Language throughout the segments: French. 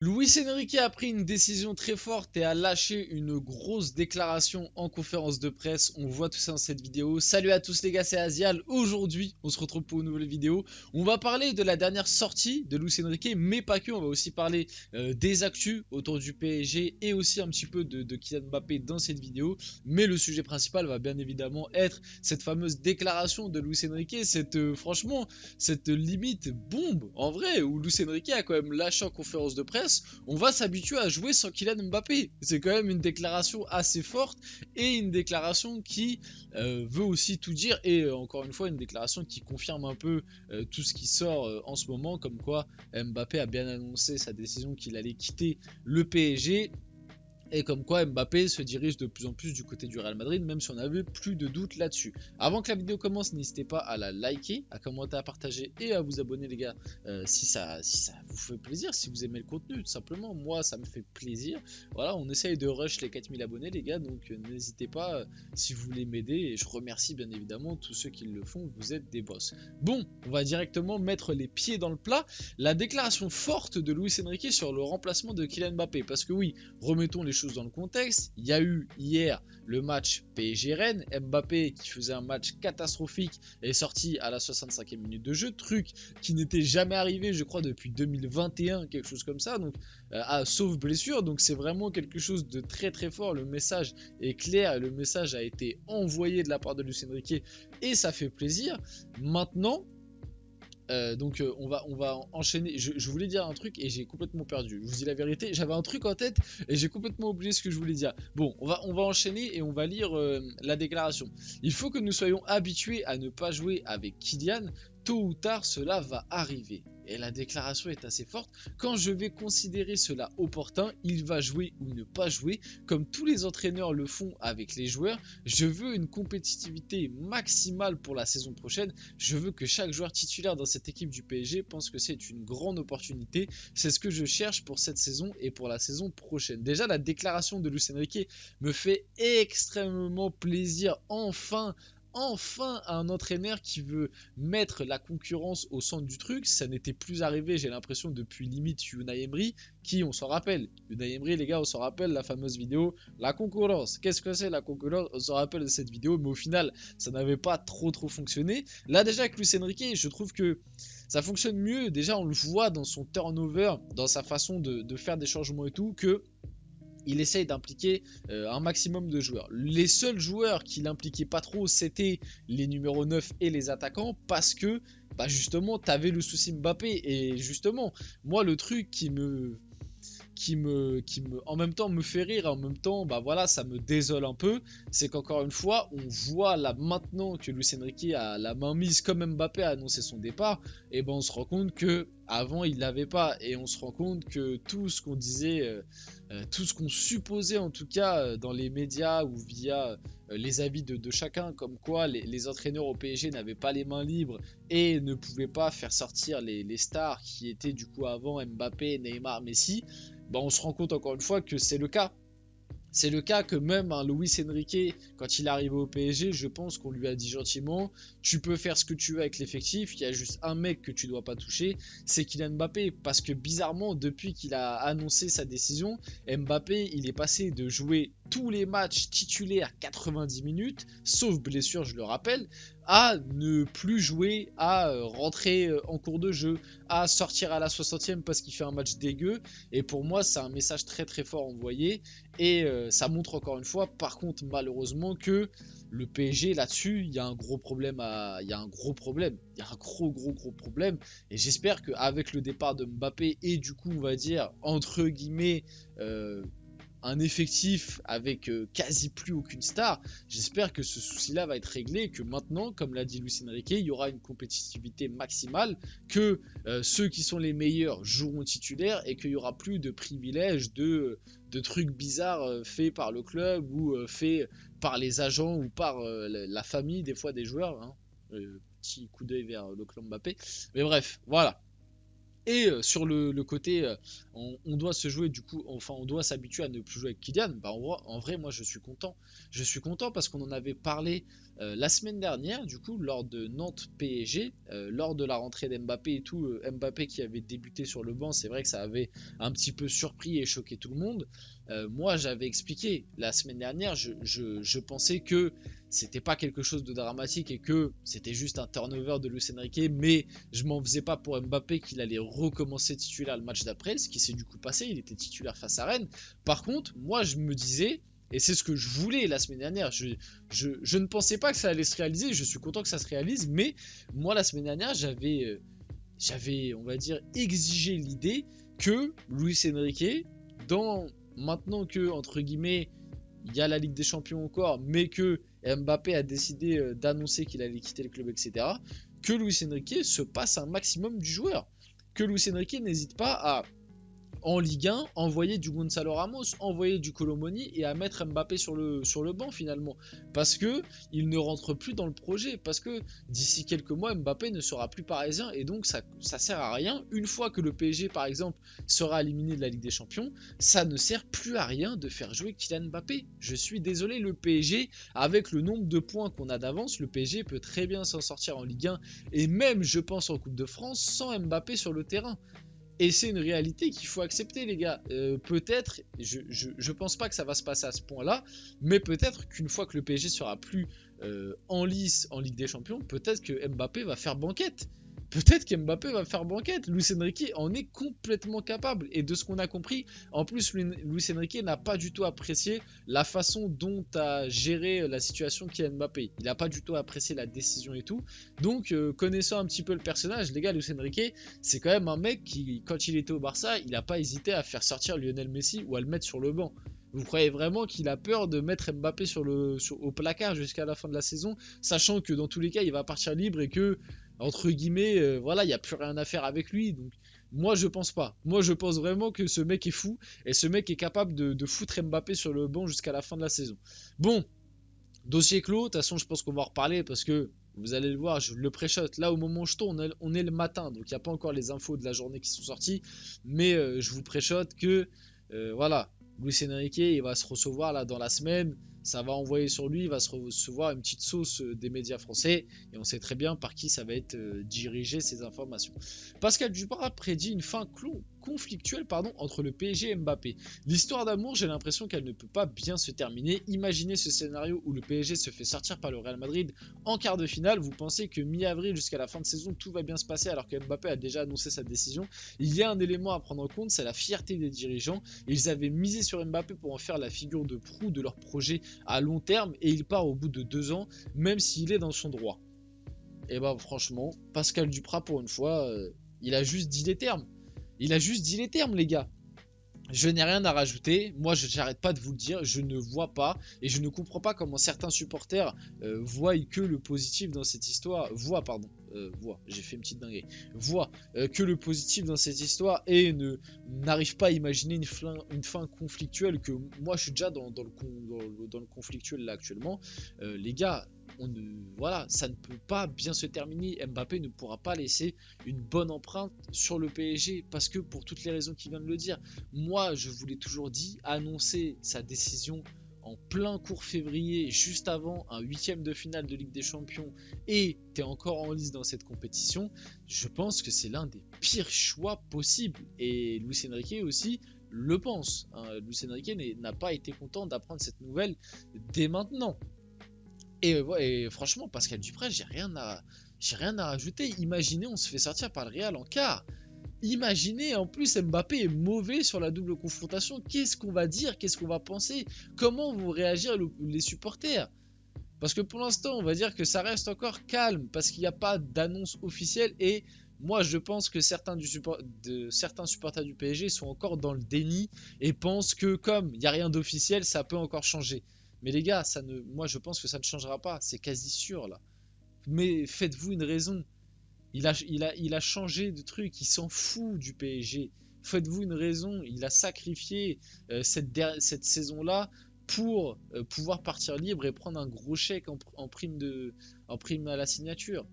Luis Enrique a pris une décision très forte et a lâché une grosse déclaration en conférence de presse. On voit tout ça dans cette vidéo. Salut à tous les gars, c'est Azial. Aujourd'hui, on se retrouve pour une nouvelle vidéo. On va parler de la dernière sortie de Luis Enrique, mais pas que. On va aussi parler des actus autour du PSG et aussi un petit peu de Kylian Mbappé dans cette vidéo. Mais le sujet principal va bien évidemment être cette fameuse déclaration de Luis Enrique. Franchement, cette limite bombe en vrai où Luis Enrique a quand même lâché en conférence de presse. On va s'habituer à jouer sans Kylian Mbappé. C'est quand même une déclaration assez forte et une déclaration qui veut aussi tout dire et encore une fois une déclaration qui confirme un peu tout ce qui sort en ce moment, comme quoi Mbappé a bien annoncé sa décision qu'il allait quitter le PSG. Et comme quoi Mbappé se dirige de plus en plus du côté du Real Madrid, même si on avait plus de doutes là-dessus. Avant que la vidéo commence, n'hésitez pas à la liker, à commenter, à partager et à vous abonner les gars, si ça vous fait plaisir, si vous aimez le contenu, tout simplement. Moi, ça me fait plaisir. Voilà, on essaye de rush les 4000 abonnés les gars, donc n'hésitez pas si vous voulez m'aider. Et je remercie bien évidemment tous ceux qui le font, vous êtes des boss. Bon, on va directement mettre les pieds dans le plat. La déclaration forte de Luis Enrique sur le remplacement de Kylian Mbappé. Parce que oui, remettons les choses dans le contexte. Il y a eu hier le match PSG-Rennes. Mbappé qui faisait un match catastrophique est sorti à la 65e minute de jeu. Truc qui n'était jamais arrivé, je crois, depuis 2021, quelque chose comme ça. Donc, sauf blessure. Donc, c'est vraiment quelque chose de très très fort. Le message est clair et le message a été envoyé de la part de Luis Enrique et ça fait plaisir. Maintenant, on va enchaîner. Je voulais dire un truc et j'ai complètement perdu. Je vous dis la vérité, j'avais un truc en tête et j'ai complètement oublié ce que je voulais dire. Bon, on va enchaîner et on va lire la déclaration. Il faut que nous soyons habitués à ne pas jouer avec Kylian. Tôt ou tard, cela va arriver. Et la déclaration est assez forte. Quand je vais considérer cela opportun, il va jouer ou ne pas jouer, comme tous les entraîneurs le font avec les joueurs. Je veux une compétitivité maximale pour la saison prochaine. Je veux que chaque joueur titulaire dans cette équipe du PSG pense que c'est une grande opportunité. C'est ce que je cherche pour cette saison et pour la saison prochaine. Déjà, la déclaration de Luis Enrique me fait extrêmement plaisir. Enfin un entraîneur qui veut mettre la concurrence au centre du truc. Ça n'était plus arrivé, j'ai l'impression, depuis limite Unai Emery, qui, on s'en rappelle, Unai Emery, les gars, on s'en rappelle la fameuse vidéo, la concurrence. Qu'est-ce que c'est la concurrence? On s'en rappelle de cette vidéo, mais au final, ça n'avait pas trop fonctionné. Là, déjà, avec Luis Enrique, je trouve que ça fonctionne mieux. Déjà, on le voit dans son turnover, dans sa façon de faire des changements et tout, que il essaye d'impliquer un maximum de joueurs. Les seuls joueurs qui l'impliquaient pas trop, c'était les numéros 9 et les attaquants, parce que bah justement, tu avais le souci Mbappé. Et justement, moi, le truc qui me en même temps me fait rire et en même temps bah voilà ça me désole un peu, c'est qu'encore une fois on voit là maintenant que Luis Enrique a la main mise comme Mbappé a annoncé son départ, et ben on se rend compte que avant il l'avait pas, et on se rend compte que tout ce qu'on disait, tout ce qu'on supposait en tout cas dans les médias ou via les avis de chacun, comme quoi les entraîneurs au PSG n'avaient pas les mains libres et ne pouvaient pas faire sortir les stars qui étaient du coup avant Mbappé, Neymar, Messi, bah on se rend compte encore une fois que c'est le cas. C'est le cas que même un Luis Enrique, quand il est arrivé au PSG, je pense qu'on lui a dit gentiment, tu peux faire ce que tu veux avec l'effectif, il y a juste un mec que tu dois pas toucher, c'est Kylian Mbappé. Parce que bizarrement, depuis qu'il a annoncé sa décision, Mbappé, il est passé de jouer tous les matchs titulaires 90 minutes, sauf blessure, je le rappelle, à ne plus jouer, à rentrer en cours de jeu, à sortir à la 60e parce qu'il fait un match dégueu. Et pour moi, c'est un message très très fort envoyé. Et ça montre encore une fois, par contre, malheureusement, que le PSG là-dessus, il y a un gros problème. Il y a un gros problème. Il y a un gros problème. Et j'espère qu'avec le départ de Mbappé et du coup, on va dire, entre guillemets, un effectif avec quasi plus aucune star, j'espère que ce souci-là va être réglé et que maintenant, comme l'a dit Luis Enrique, il y aura une compétitivité maximale, que ceux qui sont les meilleurs joueront titulaires et qu'il n'y aura plus de privilèges de trucs bizarres faits par le club ou faits par les agents ou par la famille des fois des joueurs. Hein. Petit coup d'œil vers le clan Mbappé. Mais bref, voilà. Et sur le côté, on doit se jouer du coup, enfin on doit s'habituer à ne plus jouer avec Kylian. Bah, en vrai, moi je suis content. Je suis content parce qu'on en avait parlé la semaine dernière, du coup, lors de Nantes PSG, lors de la rentrée d'Mbappé et tout. Mbappé qui avait débuté sur le banc, c'est vrai que ça avait un petit peu surpris et choqué tout le monde. Moi j'avais expliqué la semaine dernière, je pensais que c'était pas quelque chose de dramatique et que c'était juste un turnover de Luis Enrique, mais je m'en faisais pas pour Mbappé qu'il allait recommencer titulaire le match d'après, ce qui s'est du coup passé, il était titulaire face à Rennes. Par contre, moi je me disais, et c'est ce que je voulais la semaine dernière, je ne pensais pas que ça allait se réaliser, je suis content que ça se réalise, mais moi la semaine dernière j'avais on va dire, exigé l'idée que Luis Enrique, maintenant que, entre guillemets, il y a la Ligue des Champions encore, mais que Mbappé a décidé d'annoncer qu'il allait quitter le club, etc., que Luis Enrique se passe un maximum du joueur. Que Luis Enrique n'hésite pas à, en Ligue 1, envoyer du Gonzalo Ramos, envoyer du Colomoni et à mettre Mbappé sur le banc finalement. Parce que il ne rentre plus dans le projet. Parce que d'ici quelques mois, Mbappé ne sera plus parisien et donc ça sert à rien. Une fois que le PSG par exemple sera éliminé de la Ligue des Champions, ça ne sert plus à rien de faire jouer Kylian Mbappé. Je suis désolé, le PSG, avec le nombre de points qu'on a d'avance, le PSG peut très bien s'en sortir en Ligue 1 et même je pense en Coupe de France sans Mbappé sur le terrain. Et c'est une réalité qu'il faut accepter, les gars. Peut-être, je pense pas que ça va se passer à ce point-là, mais peut-être qu'une fois que le PSG sera plus en lice en Ligue des Champions, peut-être que Mbappé va faire banquette. Peut-être qu'Mbappé va faire banquette. Luis Enrique en est complètement capable. Et de ce qu'on a compris, en plus, Luis Enrique n'a pas du tout apprécié la façon dont a géré la situation Kylian Mbappé. Il n'a pas du tout apprécié la décision et tout. Donc, connaissant un petit peu le personnage, les gars, Luis Enrique, c'est quand même un mec qui, quand il était au Barça, il n'a pas hésité à faire sortir Lionel Messi ou à le mettre sur le banc. Vous croyez vraiment qu'il a peur de mettre Mbappé au placard jusqu'à la fin de la saison, sachant que dans tous les cas, il va partir libre et que, entre guillemets, voilà, il n'y a plus rien à faire avec lui. Donc, moi, je pense pas. Moi, je pense vraiment que ce mec est fou et ce mec est capable de foutre Mbappé sur le banc jusqu'à la fin de la saison. Bon, dossier clos. De toute façon, je pense qu'on va en reparler parce que vous allez le voir, je le pré-shot. Là, au moment où je tourne, on est le matin, donc il n'y a pas encore les infos de la journée qui sont sorties. Mais je vous pré-shot que, voilà, Luis Enrique, il va se recevoir là dans la semaine. Ça va envoyer sur lui, il va se recevoir une petite sauce des médias français. Et on sait très bien par qui ça va être dirigé ces informations. Pascal Duprat prédit une fin conflictuelle entre le PSG et Mbappé. L'histoire d'amour, j'ai l'impression qu'elle ne peut pas bien se terminer. Imaginez ce scénario où le PSG se fait sortir par le Real Madrid en quart de finale. Vous pensez que mi-avril jusqu'à la fin de saison, tout va bien se passer alors que Mbappé a déjà annoncé sa décision? Il y a un élément à prendre en compte, c'est la fierté des dirigeants. Ils avaient misé sur Mbappé pour en faire la figure de proue de leur projet à long terme et il part au bout de 2 ans, même s'il est dans son droit. Et bah franchement, Pascal Duprat pour une fois, il a juste dit les termes. Il a juste dit les termes, les gars. Je n'ai rien à rajouter, moi je n'arrête pas de vous le dire, je ne vois pas et je ne comprends pas comment certains supporters voient que le positif dans cette histoire, j'ai fait une petite dinguerie, voient que le positif dans cette histoire et n'arrivent pas à imaginer une fin conflictuelle que moi je suis déjà dans le conflictuel là actuellement. Les gars, voilà, ça ne peut pas bien se terminer. Mbappé ne pourra pas laisser une bonne empreinte sur le PSG parce que pour toutes les raisons qu'il vient de le dire. Moi, je vous l'ai toujours dit, annoncer sa décision en plein cours février, juste avant un 8ème de finale de Ligue des Champions, et tu es encore en lice dans cette compétition, je pense que c'est l'un des pires choix possibles. Et Luis Enrique aussi le pense. Luis Enrique n'a pas été content d'apprendre cette nouvelle dès maintenant. Et franchement, Pascal Duprat, j'ai rien à rajouter. Imaginez, on se fait sortir par le Real en quart. Imaginez, en plus, Mbappé est mauvais sur la double confrontation. Qu'est-ce qu'on va dire? Qu'est-ce qu'on va penser? Comment vont réagir les supporters? Parce que pour l'instant, on va dire que ça reste encore calme parce qu'il n'y a pas d'annonce officielle. Et moi, je pense que certains supporters du PSG sont encore dans le déni et pensent que comme il n'y a rien d'officiel, ça peut encore changer. Mais les gars, moi je pense que ça ne changera pas, c'est quasi sûr là. Mais faites-vous une raison. Il a changé de truc, il s'en fout du PSG. Faites-vous une raison, il a sacrifié cette saison-là pour pouvoir partir libre et prendre un gros chèque en prime à la signature.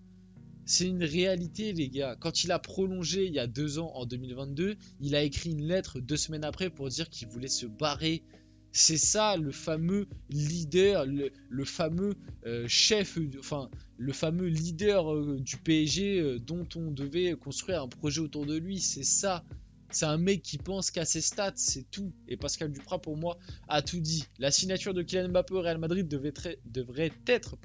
C'est une réalité, les gars. Quand il a prolongé il y a 2 ans, en 2022, il a écrit une lettre 2 semaines après pour dire qu'il voulait se barrer. C'est ça le fameux leader, le fameux chef, enfin le fameux leader du PSG dont on devait construire un projet autour de lui. C'est ça. C'est un mec qui pense qu'à ses stats, c'est tout. Et Pascal Duprat, pour moi, a tout dit. La signature de Kylian Mbappé au Real Madrid devrait être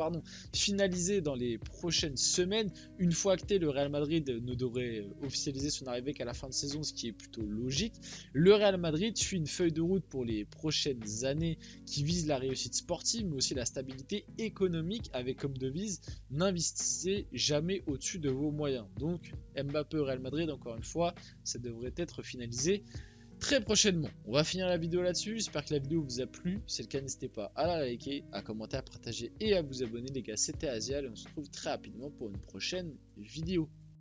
finalisée dans les prochaines semaines. Une fois acté, le Real Madrid ne devrait officialiser son arrivée qu'à la fin de saison, ce qui est plutôt logique. Le Real Madrid suit une feuille de route pour les prochaines années qui vise la réussite sportive, mais aussi la stabilité économique, avec comme devise « N'investissez jamais au-dessus de vos moyens ». Donc, Mbappé au Real Madrid, encore une fois, ça devrait être finalisé très prochainement. On va finir la vidéo là-dessus. J'espère que la vidéo vous a plu. Si c'est le cas, n'hésitez pas à la liker, à commenter, à partager et à vous abonner, les gars. C'était Azial et on se retrouve très rapidement pour une prochaine vidéo.